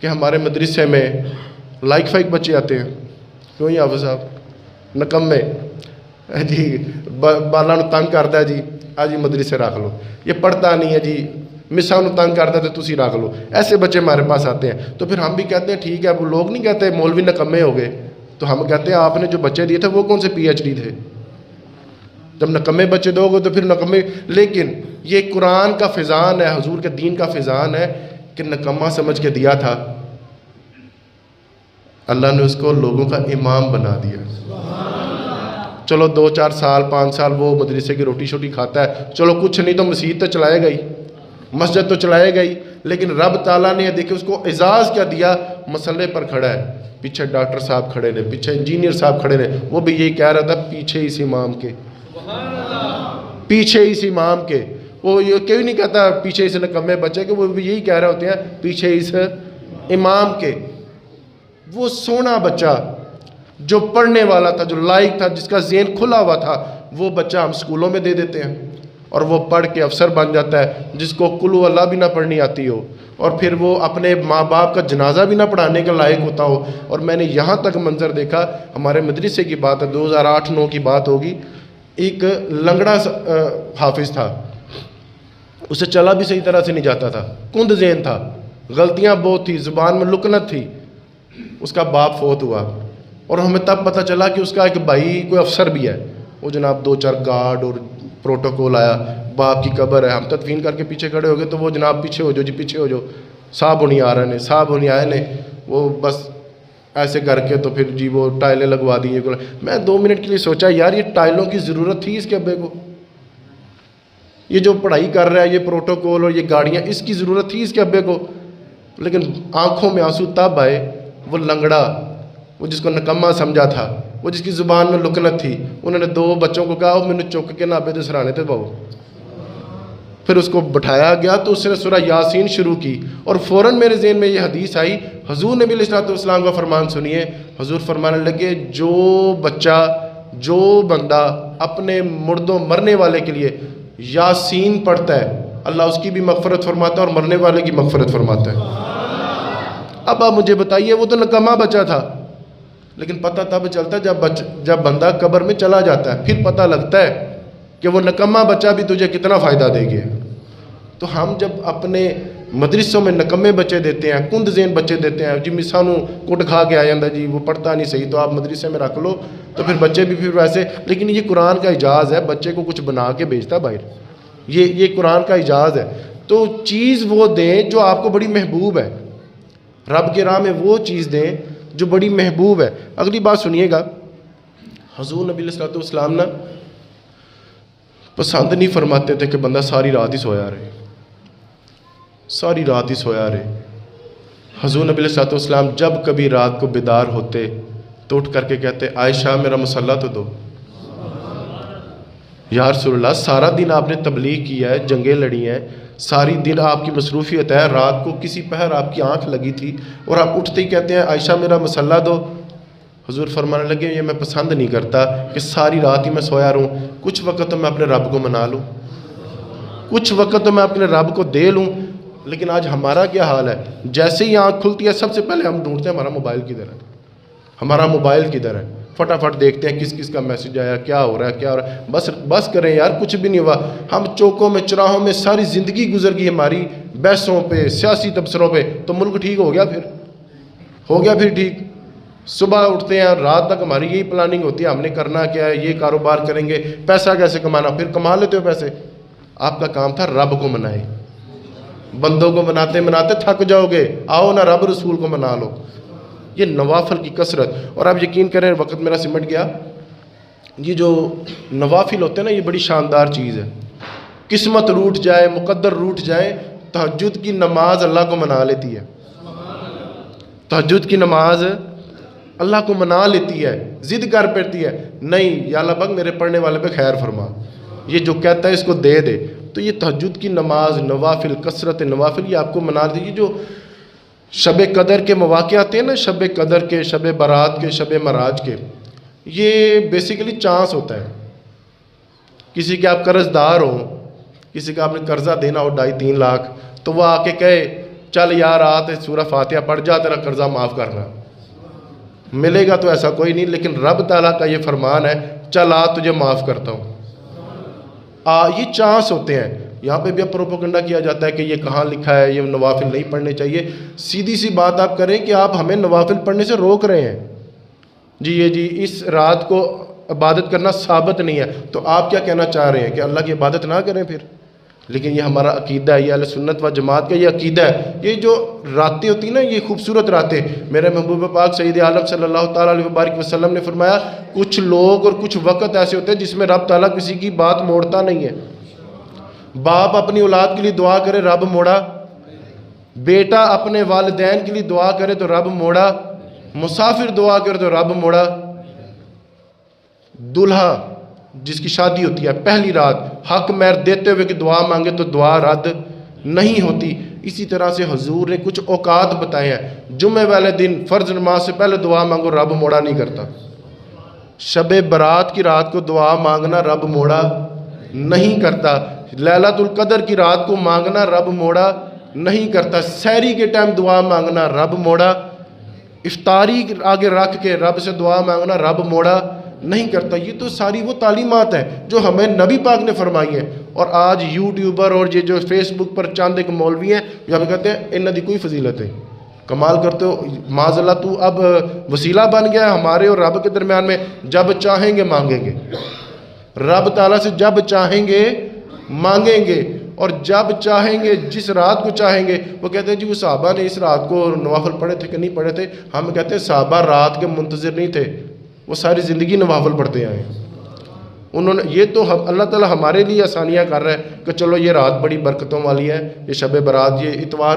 کہ ہمارے مدرسے میں لائک فائک بچے آتے ہیں، کیوں ہی حافظ صاحب نکمے جی بالا نو تنگ کرتا ہے جی جی مدرسے رکھ لو، یہ پڑھتا نہیں ہے جی مساں نو تنگ کرتا ہے تو تسی رکھ لو، ایسے بچے ہمارے پاس آتے ہیں۔ تو پھر ہم بھی کہتے ہیں ٹھیک ہے، وہ لوگ نہیں کہتے مولوی نکمے ہو گئے، تو ہم کہتے ہیں آپ نے جو بچے دیے تھے وہ کون سے پی ایچ ڈی تھے؟ جب نکمے بچے دو گے تو پھر نکمے۔ لیکن یہ قرآن کا فیضان ہے، حضور کے دین کا فیضان ہے کہ نکمہ سمجھ کے دیا تھا، اللہ نے اس کو لوگوں کا امام بنا دیا۔ چلو 2-4 سال 5 سال وہ مدرسے کی روٹی شوٹی کھاتا ہے، چلو کچھ نہیں تو مسجد تو چلائے گا ہی، مسجد تو چلائے گا ہی، لیکن رب تعالیٰ نے دیکھیں اس کو اعزاز کیا دیا، مسئلے پر کھڑا ہے، پیچھے ڈاکٹر صاحب کھڑے نے، پیچھے انجینئر صاحب کھڑے نے، وہ بھی یہی کہہ رہا تھا پیچھے اس امام کے، پیچھے اس امام کے۔ وہ یہ کیوں نہیں کہتا پیچھے اس نکمے بچے کے، وہ بھی یہی کہہ رہے ہوتے ہیں پیچھے اس امام کے۔ وہ سونا بچہ جو پڑھنے والا تھا، جو لائق تھا، جس کا ذہن کھلا ہوا تھا، وہ بچہ ہم سکولوں میں دے دیتے ہیں اور وہ پڑھ کے افسر بن جاتا ہے، جس کو قل ہو اللہ بھی نہ پڑھنی آتی ہو، اور پھر وہ اپنے ماں باپ کا جنازہ بھی نہ پڑھانے کے لائق ہوتا ہو۔ اور میں نے یہاں تک منظر دیکھا، ہمارے مدرسے کی بات ہے، 2008-9 کی بات ہوگی، ایک لنگڑا حافظ تھا، اسے چلا بھی صحیح طرح سے نہیں جاتا تھا، کند ذہن تھا، غلطیاں بہت تھی، زبان میں لکنت تھی۔ اس کا باپ فوت ہوا اور ہمیں تب پتہ چلا کہ اس کا ایک بھائی کوئی افسر بھی ہے، وہ جناب 2-4 گارڈ اور پروٹوکول آیا، باپ کی قبر ہے، ہم تدفین کر کے پیچھے کھڑے ہو گئے، تو وہ جناب پیچھے ہو جاؤ جی، پیچھے ہو جاؤ، صاحب ہونی آ رہے نے، صاحب ہونی آئے نے، وہ بس ایسے کر کے تو پھر جی وہ ٹائلیں لگوا دی۔ میں 2 منٹ کے لیے سوچا یار یہ ٹائلوں کی ضرورت تھی اس کے ابے کو؟ یہ جو پڑھائی کر رہا ہے، یہ پروٹوکول اور یہ گاڑیاں، اس کی ضرورت تھی اس کے ابے کو؟ لیکن آنکھوں میں آنسو تب آئے، وہ لنگڑا، وہ جس کو نکمہ سمجھا تھا، وہ جس کی زبان میں لکنت تھی، انہوں نے 2 بچوں کو کہا میں نے چک کے نہ ابے دے سرانے تے باؤ۔ پھر اس کو بٹھایا گیا تو اس نے سورہ یاسین شروع کی، اور فوراً میرے ذہن میں یہ حدیث آئی، حضور نبی علیہ السلام کا فرمان سنیے، حضور فرمانے لگے جو بچہ، جو بندہ اپنے مردوں مرنے والے کے لیے یاسین پڑھتا ہے، اللہ اس کی بھی مغفرت فرماتا ہے اور مرنے والے کی مغفرت فرماتا ہے۔ اب آپ مجھے بتائیے، وہ تو نکمہ بچہ تھا، لیکن پتہ تب چلتا ہے جب بندہ قبر میں چلا جاتا ہے، پھر پتہ لگتا ہے کہ وہ نکمہ بچہ بھی تجھے کتنا فائدہ دے گیا۔ تو ہم جب اپنے مدرسوں میں نکمے بچے دیتے ہیں، کند ذہن بچے دیتے ہیں، جی مسانو کٹ کھا کے آ جاتا جی وہ پڑھتا نہیں صحیح، تو آپ مدرسے میں رکھ لو، تو پھر بچے بھی پھر ویسے۔ لیکن یہ قرآن کا اعجاز ہے، بچے کو کچھ بنا کے بھیجتا باہر، یہ قرآن کا اعجاز ہے۔ تو چیز وہ دیں جو آپ کو بڑی محبوب ہے، رب کے راہ میں وہ چیز دیں جو بڑی محبوب ہے۔ اگلی بات سنیے گا، حضور نبی علیہ السلام نا پسند نہیں فرماتے تھے کہ بندہ ساری رات ہی سویا رہے، ساری رات ہی سویا رہے۔ حضور نبی علیہ السلام جب کبھی رات کو بیدار ہوتے تو اٹھ کر کے کہتے عائشہ میرا مصلی تو دو۔ یا رسول اللہ سارا دن آپ نے تبلیغ کیا ہے، جنگیں لڑی ہیں، ساری دن آپ کی مصروفیت ہے، رات کو کسی پہر آپ کی آنکھ لگی تھی اور آپ اٹھتے ہی کہتے ہیں عائشہ میرا مصلی دو۔ حضور فرمانے لگے یہ میں پسند نہیں کرتا کہ ساری رات ہی میں سویا رہوں، کچھ وقت تو میں اپنے رب کو منا لوں، کچھ وقت تو میں اپنے رب کو دے لوں۔ لیکن آج ہمارا کیا حال ہے، جیسے ہی آنکھ کھلتی ہے سب سے پہلے ہم ڈھونڈتے ہیں ہمارا موبائل کدھر ہے، ہمارا موبائل کدھر ہے، فٹافٹ دیکھتے ہیں کس کس کا میسج آیا، کیا ہو رہا ہے، کیا ہو رہا ہے۔ بس کریں یار، کچھ بھی نہیں ہوا۔ ہم چوکوں میں چراہوں میں ساری زندگی گزر گئی ہماری بحثوں پہ، سیاسی تبصروں پہ، تو ملک ٹھیک ہو گیا؟ پھر ہو گیا پھر ٹھیک؟ صبح اٹھتے ہیں رات تک ہماری یہی پلاننگ ہوتی ہے، ہم نے کرنا کیا ہے، یہ کاروبار کریں گے، پیسہ کیسے کمانا، پھر کما لیتے ہو پیسے۔ آپ کا کام تھا رب کو منائے، بندوں کو مناتے مناتے تھک جاؤ گے، آؤ نہ رب رسول کو منا لو۔ یہ نوافل کی کثرت، اور آپ یقین کریں وقت میرا سمٹ گیا، یہ جو نوافل ہوتے ہیں نا یہ بڑی شاندار چیز ہے۔ قسمت روٹ جائے، مقدر روٹ جائے، تہجد کی نماز اللہ کو منا لیتی ہے، تہجد کی نماز اللہ کو منا لیتی ہے، ضد کر پڑتی ہے نہیں یا اللہ پاک میرے پڑھنے والے پہ خیر فرما، یہ جو کہتا ہے اس کو دے دے۔ تو یہ تہجد کی نماز، نوافل، کثرت نوافل، یہ آپ کو منا دیجیے۔ جو شب قدر کے مواقع آتے ہیں نا، شب قدر کے، شب برات کے، شب معراج کے، یہ بیسیکلی چانس ہوتا ہے۔ کسی کے آپ قرض دار ہوں، کسی کا آپ نے قرضہ دینا ہو 2.5-3 لاکھ، تو وہ آ کے کہے چل یار آتے سورہ فاتحہ پڑھ جا تیرا قرضہ معاف کرنا، ملے گا تو ایسا کوئی نہیں، لیکن رب تعالیٰ کا یہ فرمان ہے چل آ تجھے معاف کرتا ہوں۔ یہ چانس ہوتے ہیں، یہاں پہ بھی اب پروپیگنڈا کیا جاتا ہے کہ یہ کہاں لکھا ہے یہ نوافل نہیں پڑھنے چاہیے۔ سیدھی سی بات آپ کریں کہ آپ ہمیں نوافل پڑھنے سے روک رہے ہیں، جی اس رات کو عبادت کرنا ثابت نہیں ہے، تو آپ کیا کہنا چاہ رہے ہیں کہ اللہ کی عبادت نہ کریں پھر؟ لیکن یہ ہمارا عقیدہ ہے، یہ اہل سنت و جماعت کا یہ عقیدہ ہے۔ یہ جو راتیں ہوتی ہیں نا، یہ خوبصورت راتیں، میرے محبوب پاک سید عالم صلی اللہ تعالیٰ علیہ وبارک وسلم نے فرمایا کچھ لوگ اور کچھ وقت ایسے ہوتے ہیں جس میں رب تعالیٰ کسی کی بات موڑتا نہیں ہے۔ باپ اپنی اولاد کے لیے دعا کرے رب موڑا، بیٹا اپنے والدین کے لیے دعا کرے تو رب موڑا، مسافر دعا کرے تو رب موڑا، دلہا جس کی شادی ہوتی ہے پہلی رات حق مہر دیتے ہوئے کہ دعا مانگے تو دعا رد نہیں ہوتی۔ اسی طرح سے حضور نے کچھ اوقات بتائے ہیں، جمعہ والے دن فرض نماز سے پہلے دعا مانگو رب موڑا نہیں کرتا، شب برات کی رات کو دعا مانگنا رب موڑا نہیں کرتا، لیلۃ القدر کی رات کو مانگنا رب موڑا نہیں کرتا، سحری کے ٹائم دعا مانگنا رب موڑا، افطاری آگے رکھ کے رب سے دعا مانگنا رب موڑا نہیں کرتا۔ یہ تو ساری وہ تعلیمات ہیں جو ہمیں نبی پاک نے فرمائی ہیں، اور آج یوٹیوبر اور یہ جو فیس بک پر چاند ایک مولوی ہیں یہ بھی کہتے ہیں انہاں دی کوئی فضیلت ہے، کمال کرتے ہو معاذ اللہ، تو اب وسیلہ بن گیا ہے ہمارے اور رب کے درمیان میں، جب چاہیں گے مانگیں گے، رب تعالیٰ سے جب چاہیں گے مانگیں گے، اور جب چاہیں گے جس رات کو چاہیں گے۔ وہ کہتے ہیں جی وہ صحابہ نے اس رات کو نوافل پڑھے تھے کہ نہیں پڑھے تھے؟ ہم کہتے ہیں صحابہ رات کے منتظر نہیں تھے، وہ ساری زندگی نوافل پڑھتے آئے ہیں۔ انہوں نے یہ تو اللہ تعالیٰ ہمارے لیے آسانیاں کر رہا ہے کہ چلو یہ رات بڑی برکتوں والی ہے، یہ شب برات، یہ اتوار